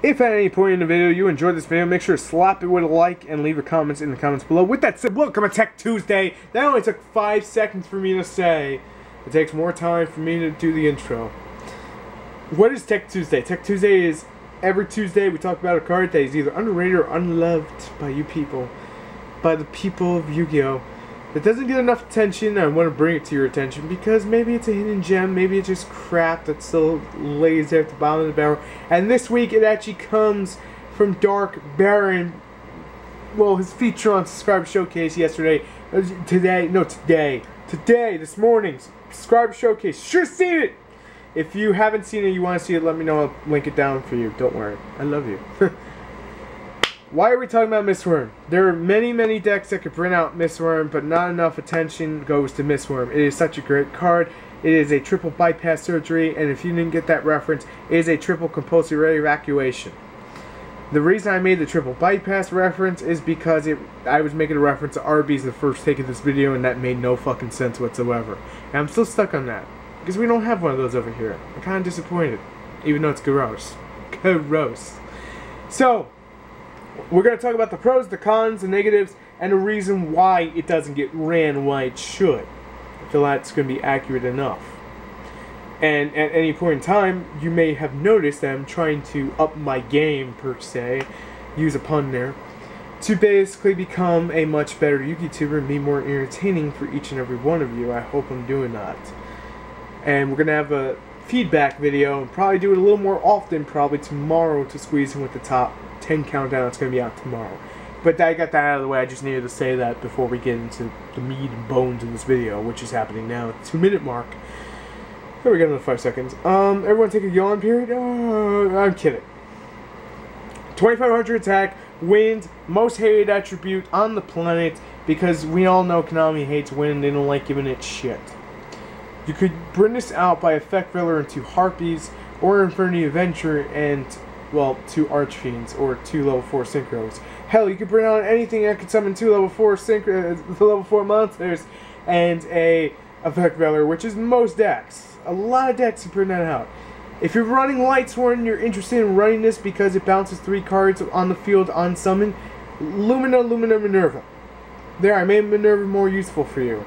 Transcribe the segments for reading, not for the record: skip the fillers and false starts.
If at any point in the video you enjoyed this video, make sure to slap it with a like and leave your comments in the comments below. With that said, welcome to Tech Tuesday. That only took 5 seconds for me to say. It takes more time for me to do the intro. What is Tech Tuesday? Tech Tuesday is every Tuesday we talk about a card that is either underrated or unloved by you people. By the people of Yu-Gi-Oh! That doesn't get enough attention. I want to bring it to your attention because maybe it's a hidden gem, maybe it's just crap that still lays there at the bottom of the barrel. And this week it actually comes from Dark Baron. Well, his feature on Subscriber Showcase yesterday, today, this morning's Subscriber Showcase. Should have seen it! If you haven't seen it, you want to see it, let me know. I'll link it down for you. Don't worry. I love you. Why are we talking about Miss Wurm? There are many decks that could bring out Miss Wurm, but not enough attention goes to Miss Wurm. It is such a great card. It is a triple bypass surgery, and if you didn't get that reference, it is a triple compulsory evacuation. The reason I made the triple bypass reference is because I was making a reference to Arby's in the first take of this video, and that made no fucking sense whatsoever. And I'm still stuck on that, because we don't have one of those over here. I'm kind of disappointed, even though it's gross. Gross. So, we're going to talk about the pros, the cons, the negatives, and the reason why it doesn't get ran why it should. I feel that's going to be accurate enough. And at any point in time, you may have noticed that I'm trying to up my game, per se, use a pun there, to basically become a much better YouTuber and be more entertaining for each and every one of you. I hope I'm doing that. And we're going to have a feedback video and probably do it a little more often, probably tomorrow, to squeeze in with the top 10 countdown. It's going to be out tomorrow. But I got that out of the way. I just needed to say that before we get into the meat and bones of this video, which is happening now at the 2-minute mark. There we go, another 5 seconds. Everyone take a yawn period? I'm kidding. 2500 attack, wind, most hated attribute on the planet, because we all know Konami hates wind. They don't like giving it shit. You could bring this out by Effect Filler into Harpies, or Infinity Adventure, and, well, 2 Archfiends, or 2 level 4 Synchros. Hell, you could bring out anything that could summon 2 level 4 level 4 monsters, and a Effect Filler, which is most decks. A lot of decks you bring that out. If you're running Lightsworn, you're interested in running this because it bounces 3 cards on the field on summon. Lumina, Minerva. There, I made Minerva more useful for you.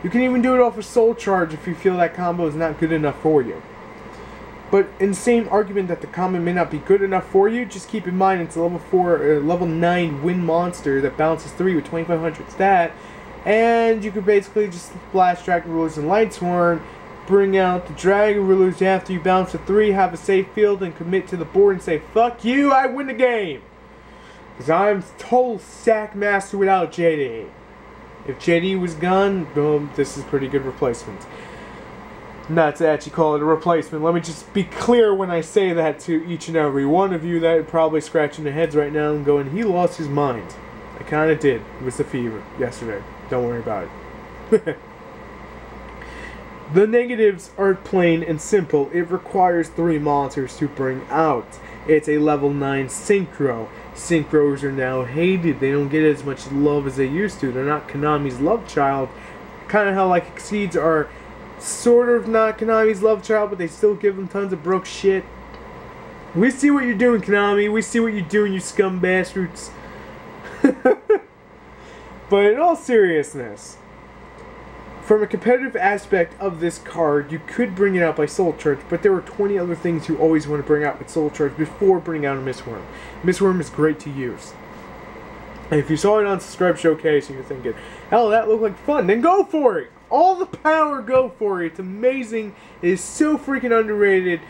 You can even do it off of Soul Charge if you feel that combo is not good enough for you. But in the same argument that the combo may not be good enough for you, just keep in mind it's a level 9 wind monster that bounces 3 with 2500 stat, and you could basically just blast Dragon Rulers and Lightsworn, bring out the Dragon Rulers after you bounce a 3, have a safe field, and commit to the board and say, fuck you, I win the game! Because I'm total sack master without JD. If JD was gone, boom, this is pretty good replacement. Not to actually call it a replacement. Let me just be clear when I say that to each and every one of you that are probably scratching their heads right now and going, he lost his mind. I kind of did. It was the fever yesterday. Don't worry about it. The negatives are plain and simple. It requires 3 monsters to bring out. It's a level 9 Synchro. Synchros are now hated. They don't get as much love as they used to. They're not Konami's love child. Kind of how like Exceeds are sort of not Konami's love child, but they still give them tons of broke shit. We see what you're doing, Konami. We see what you're doing, you scum bastards. But in all seriousness, from a competitive aspect of this card, you could bring it out by Soul Charge, but there are 20 other things you always want to bring out with Soul Charge before bringing out a Miss Wurm. Miss Wurm is great to use. And if you saw it on Subscribe Showcase and you're thinking, hell, that looked like fun, then go for it! All the power, go for it. It's amazing. It is so freaking underrated.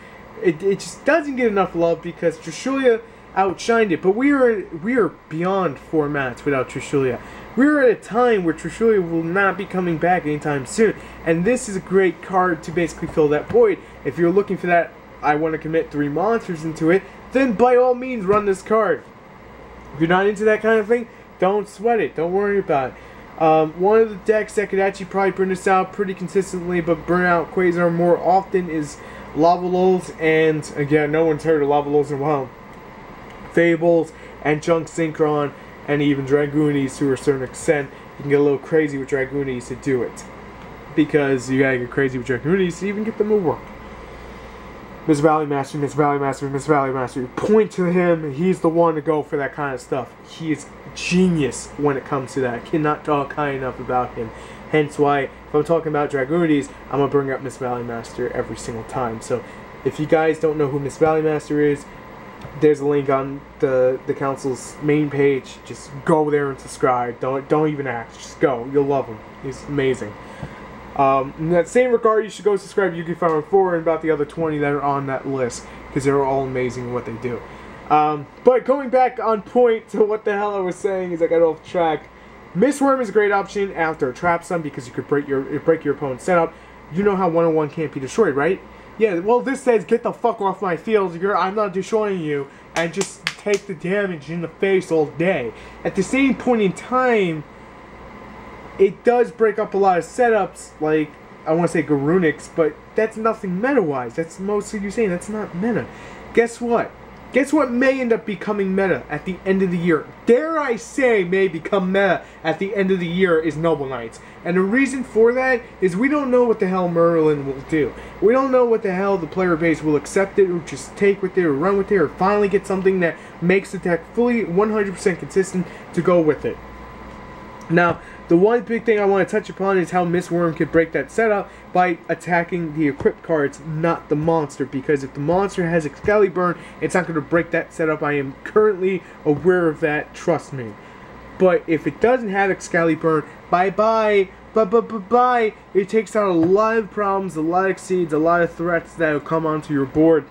It just doesn't get enough love because Trishulia outshined it. But we are beyond formats without Trishulia. We're at a time where Trishulia will not be coming back anytime soon. And this is a great card to basically fill that void. If you're looking for that, I want to commit 3 monsters into it, then by all means run this card. If you're not into that kind of thing, don't sweat it. Don't worry about it. One of the decks that could actually probably bring this out pretty consistently but burn out Quasar more often is Lavalos, and again, no one's heard of Lavalos in a while. Fables and Junk Synchron and even Dragoonies to a certain extent. You can get a little crazy with Dragoonies to do it. Because you gotta get crazy with Dragoonies to even get them to work. Miss Valley Master, Miss Valley Master, Miss Valley Master. Point to him. He's the one to go for that kind of stuff. He is genius when it comes to that. I cannot talk high enough about him. Hence why, if I'm talking about Dragoonities, I'm going to bring up Miss Valley Master every single time. So, if you guys don't know who Miss Valley Master is, there's a link on the council's main page. Just go there and subscribe. Don't even ask. Just go. You'll love him. He's amazing. In that same regard, you should go subscribe to Yu-Gi-Oh! And about the other 20 that are on that list, because they're all amazing in what they do. But going back on point to what the hell I was saying is I got off track. Miss Wurm is a great option after a trap stun because you could break your opponent's setup. You know how 101 can't be destroyed, right? Yeah, well this says get the fuck off my field, I'm not destroying you, and just take the damage in the face all day. At the same point in time, it does break up a lot of setups, like, I want to say Garunix, but that's nothing meta-wise. That's mostly you saying that's not meta. Guess what? Guess what may end up becoming meta at the end of the year? Dare I say may become meta at the end of the year is Noble Knights. And the reason for that is we don't know what the hell Merlin will do. We don't know what the hell the player base will accept it, or just take with it, or run with it, or finally get something that makes the deck fully 100% consistent to go with it. Now, the one big thing I want to touch upon is how Miss Wurm could break that setup by attacking the equipped cards, not the monster. Because if the monster has Excalibur, it's not going to break that setup. I am currently aware of that, trust me. But if it doesn't have Excalibur, bye-bye. Bye-bye-bye-bye. It takes out a lot of problems, a lot of exceeds, a lot of threats that will come onto your board.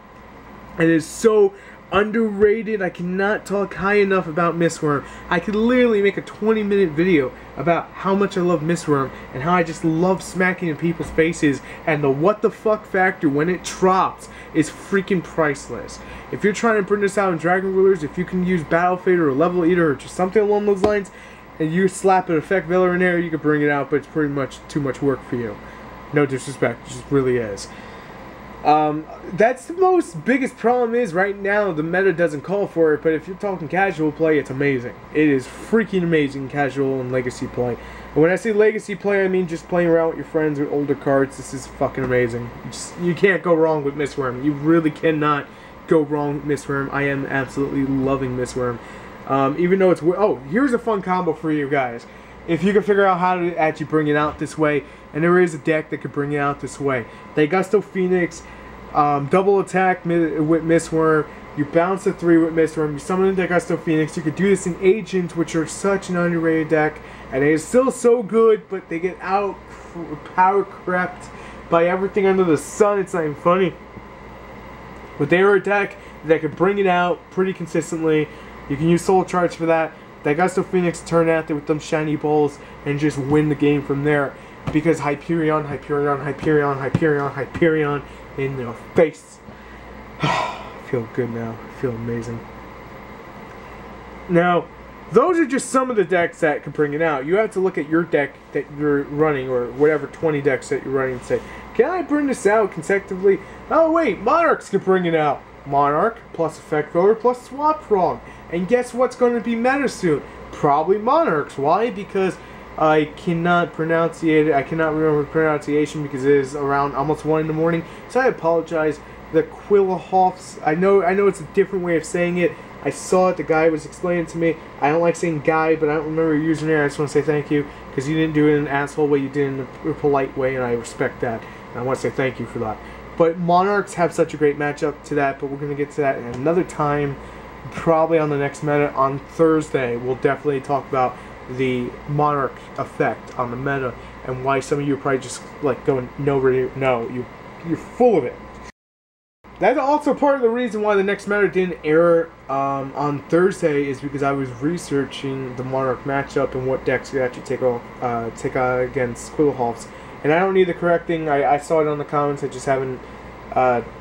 It is so underrated. I cannot talk high enough about Miss Wurm. I could literally make a 20-minute video about how much I love Miss Wurm and how I just love smacking in people's faces, and the what the fuck factor when it drops is freaking priceless. If you're trying to bring this out in Dragon Rulers, if you can use Battle Fader or Level Eater or just something along those lines, and you slap an effect Veller in there, you can bring it out, but it's pretty much too much work for you. No disrespect, it just really is. That's the biggest problem is right now the meta doesn't call for it, but if you're talking casual play, it's amazing. It is freaking amazing, casual and legacy play. And when I say legacy play, I mean just playing around with your friends with older cards. This is fucking amazing. You can't go wrong with Miss Wurm. You really cannot go wrong with Miss Wurm. I am absolutely loving Miss Wurm. Even though it's... Oh, here's a fun combo for you guys. If you can figure out how to actually bring it out this way, and there is a deck that could bring it out this way. TheYugiohCouncil Phoenix, double attack with Miss Wurm, you bounce a 3 with Miss Wurm, you summon the TheYugiohCouncil Phoenix. You could do this in Agents, which are such an underrated deck, and it is still so good, but they get power crept by everything under the sun. It's not even funny. But they are a deck that could bring it out pretty consistently. You can use Soul Charge for that. TheYugiohCouncil Phoenix turn out there with them shiny balls and just win the game from there. Because Hyperion, Hyperion, Hyperion, Hyperion, Hyperion in their face. I feel good now. I feel amazing. Now, those are just some of the decks that can bring it out. You have to look at your deck that you're running, or whatever 20 decks that you're running, and say, can I bring this out consecutively? Oh wait, Monarchs can bring it out. Monarch plus Effect Voter plus Swap Frog. And guess what's going to be meta soon? Probably Monarchs. Why? Because I cannot pronunciate it. I cannot remember the pronunciation because it is around almost 1 in the morning. So I apologize. The Quillahofs. I know it's a different way of saying it. I saw it. The guy was explaining it to me. I don't like saying guy, but I don't remember your username. I just want to say thank you because you didn't do it in an asshole way. You did it in a polite way, and I respect that. And I want to say thank you for that. But Monarchs have such a great matchup to that, but we're going to get to that in another time. Probably on the next meta on Thursday, we'll definitely talk about the Monarch effect on the meta and why some of you are probably just like going no, you're full of it. That's also part of the reason why the next meta didn't air on Thursday is because I was researching the Monarch matchup and what decks could actually take against Quillahofs. And I don't need the correcting. I saw it on the comments. I just haven't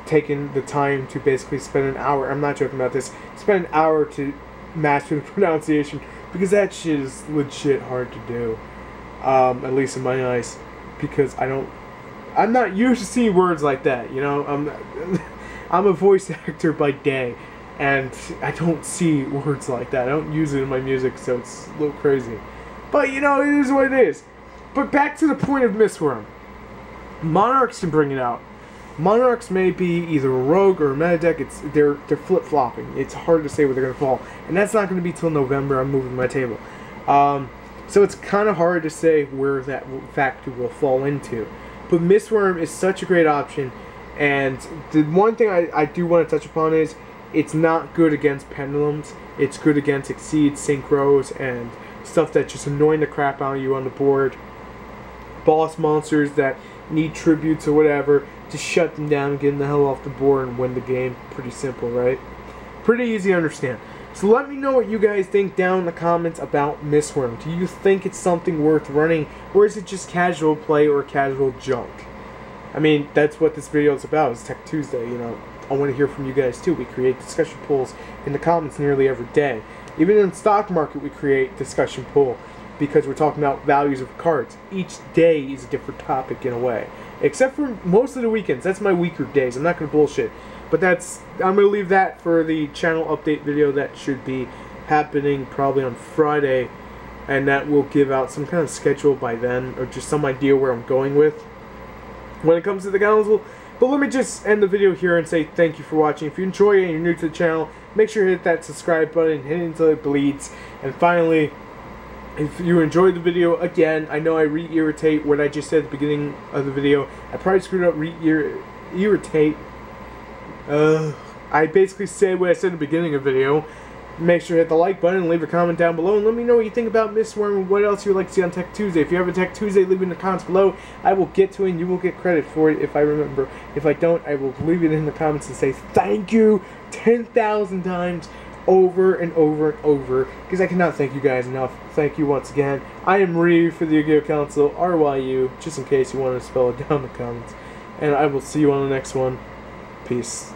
taken the time to basically spend an hour. I'm not joking about this. Spend an hour to master the pronunciation because that shit is legit hard to do. At least in my eyes, because I'm not used to seeing words like that. You know, I'm a voice actor by day, and I don't see words like that. I don't use it in my music, so it's a little crazy. But you know, it is what it is. But back to the point of Miss Wurm. Monarchs can bring it out. Monarchs may be either a rogue or a meta deck. They're flip-flopping. It's hard to say where they're going to fall. And that's not going to be till November. I'm moving my table. So it's kind of hard to say where that factor will fall into. But Mistworm is such a great option. And the one thing I do want to touch upon is it's not good against Pendulums. It's good against Exceed, Synchros, and stuff that's just annoying the crap out of you on the board. Boss monsters that need tributes or whatever. Just shut them down, get them the hell off the board, and win the game. Pretty simple, right? Pretty easy to understand. So let me know what you guys think down in the comments about Mistworm. Do you think it's something worth running, or is it just casual play or casual junk? I mean, that's what this video is about. It's Tech Tuesday, you know. I want to hear from you guys too. We create discussion polls in the comments nearly every day. Even in the stock market, we create discussion poll because we're talking about values of cards. Each day is a different topic in a way. Except for most of the weekends. That's my weaker days. I'm not going to bullshit. But I'm going to leave that for the channel update video that should be happening probably on Friday. And that will give out some kind of schedule by then, or just some idea where I'm going with when it comes to the council. But let me just end the video here and say thank you for watching. If you enjoy it and you're new to the channel, make sure to hit that subscribe button, hit it until it bleeds. And finally, if you enjoyed the video, again, I know I reiterate what I just said at the beginning of the video. I probably screwed up reiterate. I basically said what I said at the beginning of the video. Make sure to hit the like button and leave a comment down below. And let me know what you think about Mistworm and what else you would like to see on Tech Tuesday. If you have a Tech Tuesday, leave it in the comments below. I will get to it and you will get credit for it if I remember. If I don't, I will leave it in the comments and say thank you 10,000 times over and over and over. Because I cannot thank you guys enough. Thank you once again. I am Ryu for the Yu-Gi-Oh! Council, RYU, just in case you want to spell it down in the comments. And I will see you on the next one. Peace.